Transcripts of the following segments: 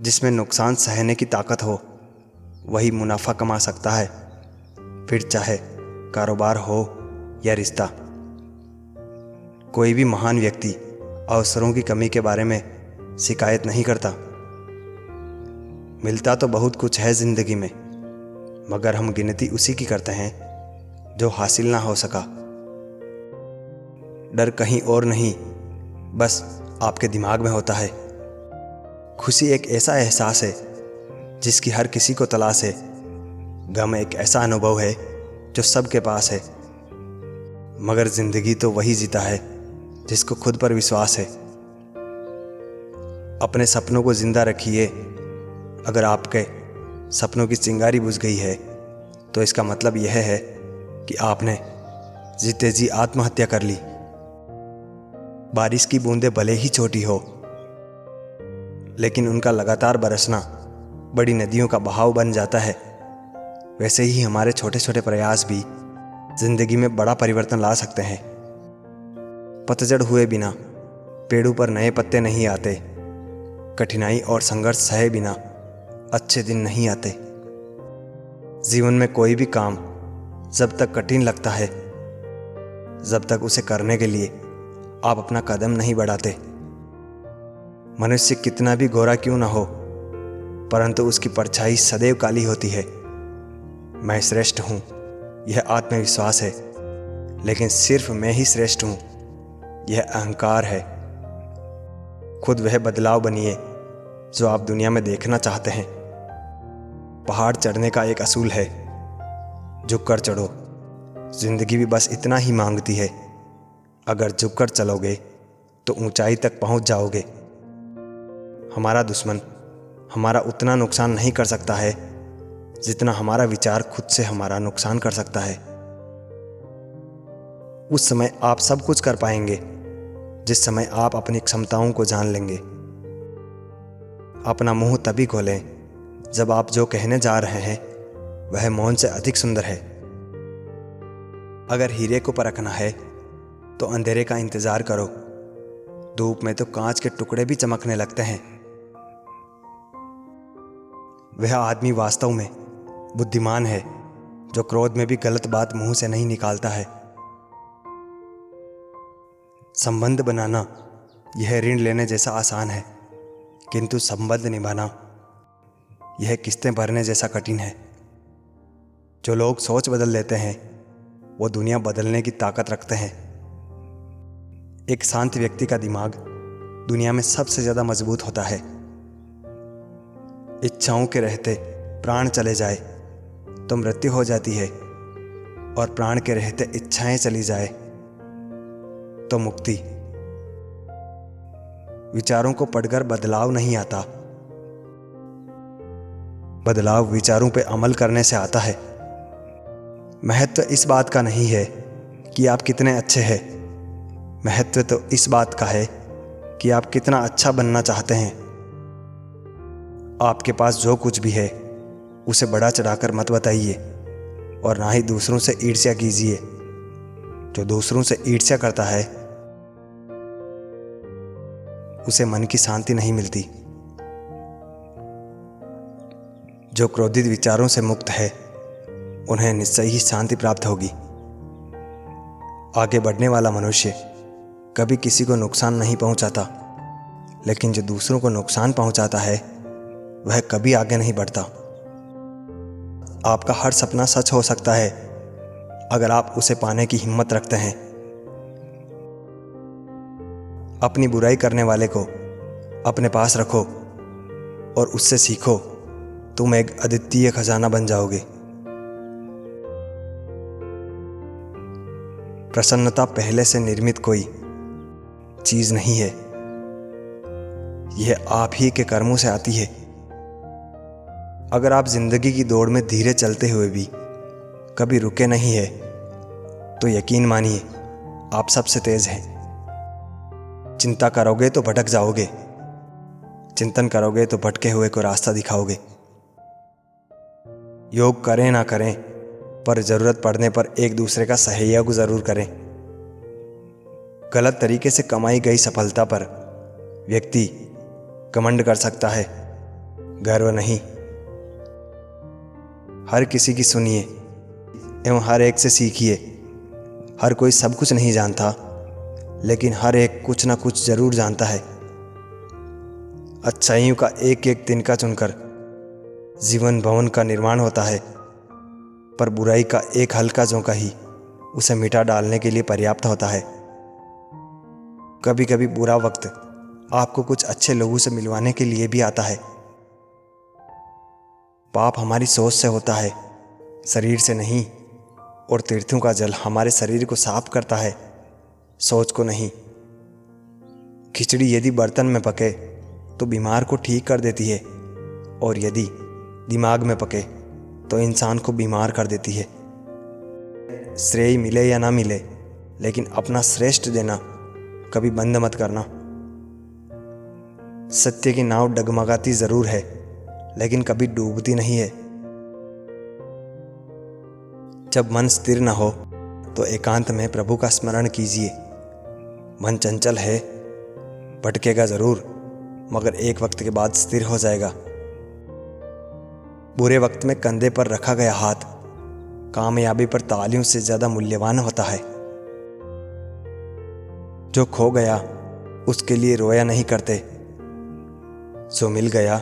जिसमें नुकसान सहने की ताकत हो वही मुनाफा कमा सकता है, फिर चाहे कारोबार हो या रिश्ता। कोई भी महान व्यक्ति अवसरों की कमी के बारे में शिकायत नहीं करता। मिलता तो बहुत कुछ है ज़िंदगी में, मगर हम गिनती उसी की करते हैं जो हासिल ना हो सका। डर कहीं और नहीं, बस आपके दिमाग में होता है। खुशी एक ऐसा एहसास है जिसकी हर किसी को तलाश है। गम एक ऐसा अनुभव है जो सबके पास है, मगर ज़िंदगी तो वही जीता है जिसको खुद पर विश्वास है। अपने सपनों को जिंदा रखिए। अगर आपके सपनों की चिंगारी बुझ गई है तो इसका मतलब यह है कि आपने जीते जी आत्महत्या कर ली। बारिश की बूंदें भले ही छोटी हो, लेकिन उनका लगातार बरसना बड़ी नदियों का बहाव बन जाता है। वैसे ही हमारे छोटे छोटे प्रयास भी जिंदगी में बड़ा परिवर्तन ला सकते हैं। पतझड़ हुए बिना पेड़ों पर नए पत्ते नहीं आते। कठिनाई और संघर्ष सहे बिना अच्छे दिन नहीं आते। जीवन में कोई भी काम जब तक कठिन लगता है, जब तक उसे करने के लिए आप अपना कदम नहीं बढ़ाते। मनुष्य कितना भी गोरा क्यों ना हो, परंतु उसकी परछाई सदैव काली होती है। मैं श्रेष्ठ हूँ, यह आत्मविश्वास है, लेकिन सिर्फ मैं ही श्रेष्ठ हूँ, यह अहंकार है। खुद वह बदलाव बनिए जो आप दुनिया में देखना चाहते हैं। पहाड़ चढ़ने का एक असूल है, झुककर चढ़ो। जिंदगी भी बस इतना ही मांगती है। अगर झुककर चलोगे तो ऊंचाई तक पहुंच जाओगे। हमारा दुश्मन हमारा उतना नुकसान नहीं कर सकता है जितना हमारा विचार खुद से हमारा नुकसान कर सकता है। उस समय आप सब कुछ कर पाएंगे जिस समय आप अपनी क्षमताओं को जान लेंगे। अपना मुंह तभी खोलें जब आप जो कहने जा रहे हैं वह मौन से अधिक सुंदर है। अगर हीरे को परखना है तो अंधेरे का इंतजार करो। धूप में तो कांच के टुकड़े भी चमकने लगते हैं। वह आदमी वास्तव में बुद्धिमान है जो क्रोध में भी गलत बात मुंह से नहीं निकालता है। संबंध बनाना यह ऋण लेने जैसा आसान है, किंतु संबंध निभाना यह किस्तें भरने जैसा कठिन है। जो लोग सोच बदल लेते हैं वो दुनिया बदलने की ताकत रखते हैं। एक शांत व्यक्ति का दिमाग दुनिया में सबसे ज्यादा मजबूत होता है। इच्छाओं के रहते प्राण चले जाए तो मृत्यु हो जाती है, और प्राण के रहते इच्छाएं चली जाए तो मुक्ति। विचारों को पढ़कर बदलाव नहीं आता, बदलाव विचारों पे अमल करने से आता है। महत्व इस बात का नहीं है कि आप कितने अच्छे हैं, महत्व तो इस बात का है कि आप कितना अच्छा बनना चाहते हैं। आपके पास जो कुछ भी है उसे बढ़ा चढ़ाकर मत बताइए, और ना ही दूसरों से ईर्ष्या कीजिए। जो दूसरों से ईर्ष्या करता है उसे मन की शांति नहीं मिलती। जो क्रोधित विचारों से मुक्त है उन्हें निश्चय ही शांति प्राप्त होगी। आगे बढ़ने वाला मनुष्य कभी किसी को नुकसान नहीं पहुंचाता, लेकिन जो दूसरों को नुकसान पहुंचाता है वह कभी आगे नहीं बढ़ता। आपका हर सपना सच हो सकता है अगर आप उसे पाने की हिम्मत रखते हैं। अपनी बुराई करने वाले को अपने पास रखो और उससे सीखो। तुम एक अद्वितीय खजाना बन जाओगे। प्रसन्नता पहले से निर्मित कोई चीज नहीं है, यह आप ही के कर्मों से आती है। अगर आप जिंदगी की दौड़ में धीरे चलते हुए भी कभी रुके नहीं है तो यकीन मानिए आप सबसे तेज हैं। चिंता करोगे तो भटक जाओगे, चिंतन करोगे तो भटके हुए को रास्ता दिखाओगे। योग करें ना करें, पर जरूरत पड़ने पर एक दूसरे का सहयोग जरूर करें। गलत तरीके से कमाई गई सफलता पर व्यक्ति घमंड कर सकता है, गर्व नहीं। हर किसी की सुनिए एवं हर एक से सीखिए। हर कोई सब कुछ नहीं जानता, लेकिन हर एक कुछ ना कुछ जरूर जानता है। अच्छाइयों का एक एक तिनका चुनकर जीवन भवन का निर्माण होता है, पर बुराई का एक हल्का झोंका ही उसे मिटा डालने के लिए पर्याप्त होता है। कभी कभी बुरा वक्त आपको कुछ अच्छे लोगों से मिलवाने के लिए भी आता है। पाप हमारी सोच से होता है, शरीर से नहीं, और तीर्थों का जल हमारे शरीर को साफ करता है, सोच को नहीं। खिचड़ी यदि बर्तन में पके तो बीमार को ठीक कर देती है, और यदि दिमाग में पके तो इंसान को बीमार कर देती है। श्रेय मिले या ना मिले, लेकिन अपना श्रेष्ठ देना कभी बंद मत करना। सत्य की नाव डगमगाती जरूर है, लेकिन कभी डूबती नहीं है। जब मन स्थिर न हो तो एकांत में प्रभु का स्मरण कीजिए। मन चंचल है, भटकेगा जरूर, मगर एक वक्त के बाद स्थिर हो जाएगा। बुरे वक्त में कंधे पर रखा गया हाथ कामयाबी पर तालियों से ज्यादा मूल्यवान होता है। जो खो गया उसके लिए रोया नहीं करते, जो मिल गया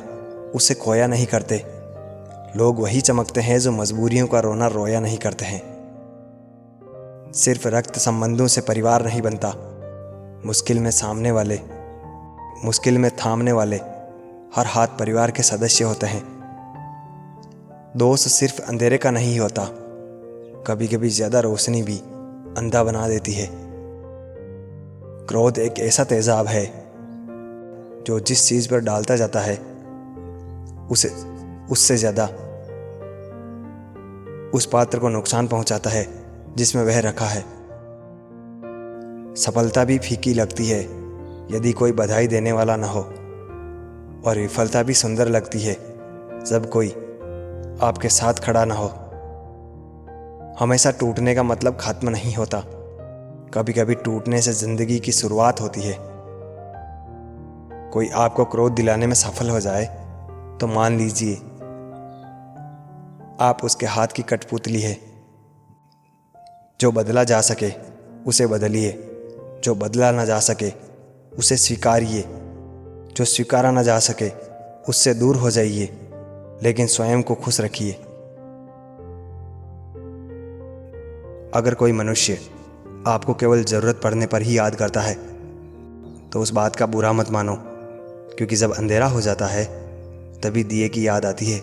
उसे खोया नहीं करते। लोग वही चमकते हैं जो मजबूरियों का रोना रोया नहीं करते हैं। सिर्फ रक्त संबंधों से परिवार नहीं बनता। मुश्किल में थामने वाले हर हाथ परिवार के सदस्य होते हैं। दोस्त सिर्फ अंधेरे का नहीं होता, कभी कभी ज्यादा रोशनी भी अंधा बना देती है। क्रोध एक ऐसा तेजाब है जो जिस चीज पर डालता जाता है उससे ज्यादा उस पात्र को नुकसान पहुंचाता है जिसमें वह रखा है। सफलता भी फीकी लगती है यदि कोई बधाई देने वाला न हो, और विफलता भी सुंदर लगती है जब कोई आपके साथ खड़ा न हो। हमेशा टूटने का मतलब खत्म नहीं होता, कभी कभी टूटने से जिंदगी की शुरुआत होती है। कोई आपको क्रोध दिलाने में सफल हो जाए तो मान लीजिए आप उसके हाथ की कठपुतली है। जो बदला जा सके उसे बदलिए, जो बदला ना जा सके उसे स्वीकारिए, जो स्वीकारा ना जा सके उससे दूर हो जाइए, लेकिन स्वयं को खुश रखिए। अगर कोई मनुष्य आपको केवल जरूरत पड़ने पर ही याद करता है तो उस बात का बुरा मत मानो, क्योंकि जब अंधेरा हो जाता है तभी दिए की याद आती है।